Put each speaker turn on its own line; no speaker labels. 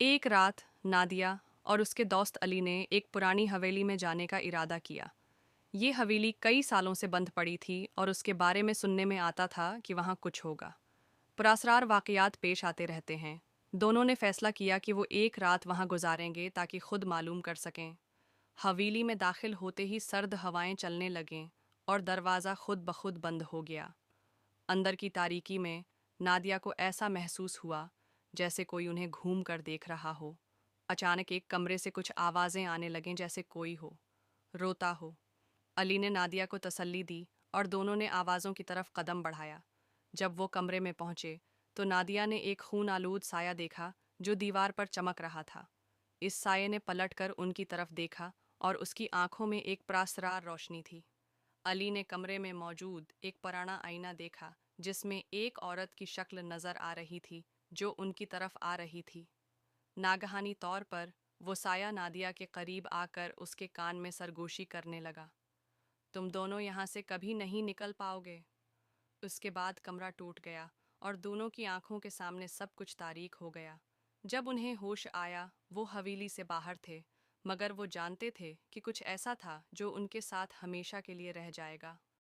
एक रात नादिया और उसके दोस्त अली ने एक पुरानी हवेली में जाने का इरादा किया। ये हवेली कई सालों से बंद पड़ी थी और उसके बारे में सुनने में आता था कि वहाँ कुछ होगा। पुरासरार वाक़यात पेश आते रहते हैं। दोनों ने फैसला किया कि वो एक रात वहाँ गुजारेंगे ताकि खुद मालूम कर सकें। हवेली में दाखिल होते ही सर्द हवाएं चलने लगें और दरवाज़ा खुद ब खुद बंद हो गया। अंदर की तारीकी में नादिया को ऐसा महसूस हुआ जैसे कोई उन्हें घूम कर देख रहा हो। अचानक एक कमरे से कुछ आवाज़ें आने लगें, जैसे कोई हो रोता हो। अली ने नादिया को तसल्ली दी और दोनों ने आवाज़ों की तरफ कदम बढ़ाया। जब वो कमरे में पहुंचे तो नादिया ने एक खून आलूद साया देखा जो दीवार पर चमक रहा था। इस साये ने पलटकर उनकी तरफ देखा और उसकी आंखों में एक प्रासरार रोशनी थी। अली ने कमरे में मौजूद एक पुराना आईना देखा जिसमें एक औरत की शक्ल नजर आ रही थी जो उनकी तरफ आ रही थी। नागहानी तौर पर वो साया नादिया के करीब आकर उसके कान में सरगोशी करने लगा। तुम दोनों यहाँ से कभी नहीं निकल पाओगे। उसके बाद कमरा टूट गया और दोनों की आंखों के सामने सब कुछ तारीक हो गया। जब उन्हें होश आया वो हवेली से बाहर थे, मगर वो जानते थे कि कुछ ऐसा था जो उनके साथ हमेशा के लिए रह जाएगा।